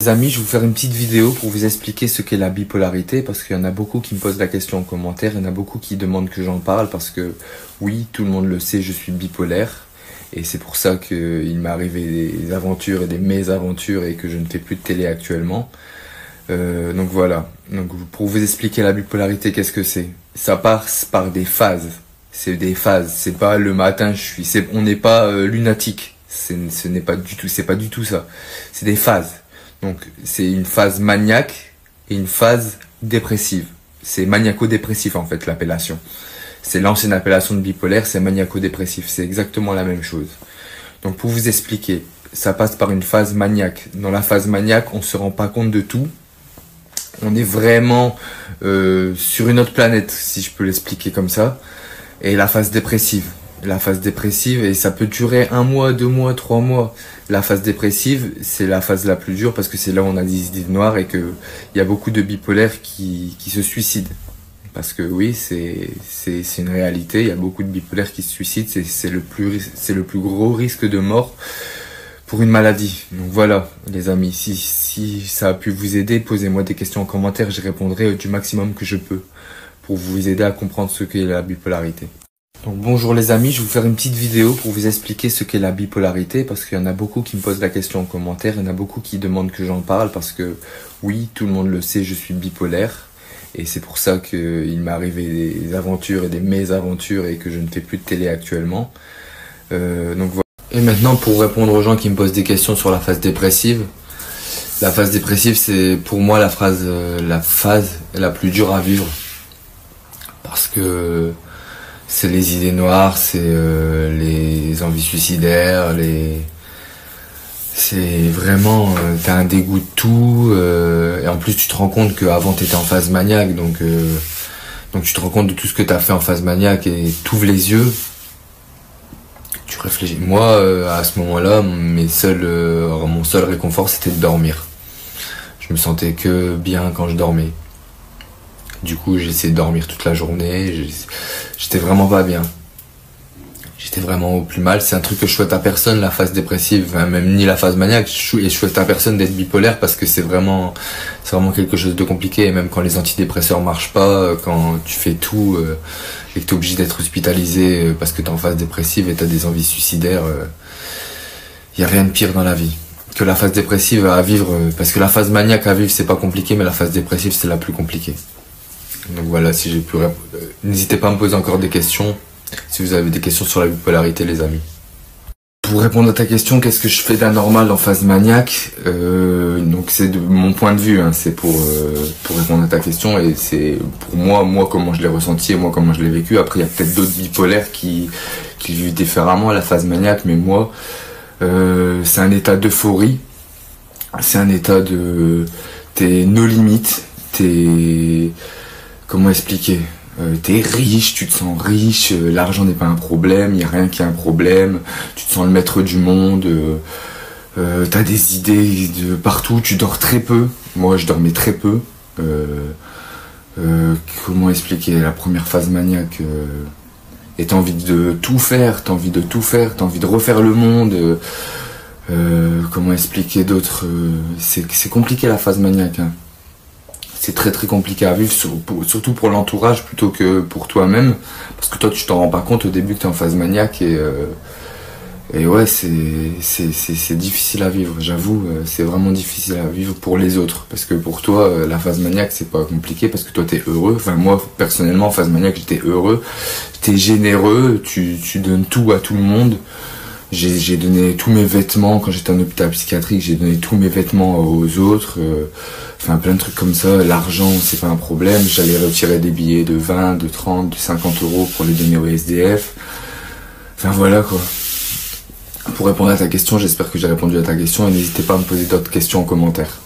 Les amis, je vais vous faire une petite vidéo pour vous expliquer ce qu'est la bipolarité parce qu'il y en a beaucoup qui me posent la question en commentaire, il y en a beaucoup qui demandent que j'en parle parce que oui, tout le monde le sait, je suis bipolaire et c'est pour ça qu'il m'est arrivé des aventures et des mésaventures et que je ne fais plus de télé actuellement. Donc voilà, donc pour vous expliquer la bipolarité, qu'est-ce que c'est? Ça passe par des phases, c'est des phases, c'est pas le matin on n'est pas lunatique, ce n'est pas du tout, c'est pas du tout ça, c'est des phases. Donc c'est une phase maniaque et une phase dépressive. C'est maniaco-dépressif en fait l'appellation. C'est l'ancienne appellation de bipolaire, c'est maniaco-dépressif. C'est exactement la même chose. Donc pour vous expliquer, ça passe par une phase maniaque. Dans la phase maniaque, on se rend pas compte de tout. On est vraiment sur une autre planète, si je peux l'expliquer comme ça. Et la phase dépressive. La phase dépressive, et ça peut durer 1 mois, 2 mois, 3 mois. La phase dépressive, c'est la phase la plus dure parce que c'est là où on a des idées noires et que il y a beaucoup de bipolaires qui se suicident. Parce que oui, c'est une réalité, il y a beaucoup de bipolaires qui se suicident, c'est le plus gros risque de mort pour une maladie. Donc voilà, les amis, si ça a pu vous aider, posez-moi des questions en commentaire, je répondrai du maximum que je peux pour vous aider à comprendre ce qu'est la bipolarité. Donc bonjour les amis, je vais vous faire une petite vidéo pour vous expliquer ce qu'est la bipolarité parce qu'il y en a beaucoup qui me posent la question en commentaire, il y en a beaucoup qui demandent que j'en parle parce que oui, tout le monde le sait, je suis bipolaire et c'est pour ça qu'il m'est arrivé des aventures et des mésaventures et que je ne fais plus de télé actuellement. Donc voilà. Et maintenant pour répondre aux gens qui me posent des questions sur la phase dépressive, la phase dépressive c'est pour moi la phase la plus dure à vivre parce que c'est les idées noires, c'est les envies suicidaires, c'est vraiment, t'as un dégoût de tout, et en plus tu te rends compte qu'avant t'étais en phase maniaque, donc tu te rends compte de tout ce que t'as fait en phase maniaque et t'ouvres les yeux, tu réfléchis. Moi, à ce moment-là, mon seul réconfort c'était de dormir. Je me sentais que bien quand je dormais. Du coup, j'ai essayé de dormir toute la journée, j'étais vraiment pas bien. J'étais vraiment au plus mal. C'est un truc que je souhaite à personne, la phase dépressive, même ni la phase maniaque. Et je souhaite à personne d'être bipolaire parce que c'est vraiment quelque chose de compliqué. Et même quand les antidépresseurs marchent pas, quand tu fais tout et que t'es obligé d'être hospitalisé parce que t'es en phase dépressive et t'as des envies suicidaires, y a rien de pire dans la vie que la phase dépressive à vivre. Parce que la phase maniaque à vivre, c'est pas compliqué, mais la phase dépressive, c'est la plus compliquée. Donc voilà, si j'ai pu répondre. N'hésitez pas à me poser encore des questions, si vous avez des questions sur la bipolarité, les amis. Pour répondre à ta question, qu'est-ce que je fais d'anormal en phase maniaque? Donc c'est de mon point de vue, hein, c'est pour répondre à ta question, et c'est pour moi comment je l'ai ressenti et moi comment je l'ai vécu. Après il y a peut-être d'autres bipolaires qui vivent différemment la phase maniaque, mais moi c'est un état d'euphorie, c'est un état de t'es no limite, comment expliquer, t'es riche, tu te sens riche, l'argent n'est pas un problème, il n'y a rien qui est un problème, tu te sens le maître du monde, t'as des idées de partout, tu dors très peu, moi je dormais très peu, comment expliquer, la première phase maniaque, et t'as envie de tout faire, t'as envie de refaire le monde, comment expliquer d'autres, c'est compliqué la phase maniaque, hein. C'est très très compliqué à vivre, surtout pour l'entourage plutôt que pour toi-même, parce que toi tu t'en rends pas compte au début que tu es en phase maniaque et ouais, c'est difficile à vivre, j'avoue, c'est vraiment difficile à vivre pour les autres, parce que pour toi la phase maniaque c'est pas compliqué parce que toi t'es heureux, enfin moi personnellement en phase maniaque j'étais heureux, t'es généreux, tu donnes tout à tout le monde. J'ai donné tous mes vêtements quand j'étais en hôpital psychiatrique, j'ai donné tous mes vêtements aux autres, enfin plein de trucs comme ça. L'argent c'est pas un problème, j'allais retirer des billets de 20, de 30, de 50 euros pour les donner aux SDF. Enfin voilà quoi. Pour répondre à ta question, j'espère que j'ai répondu à ta question et n'hésitez pas à me poser d'autres questions en commentaire.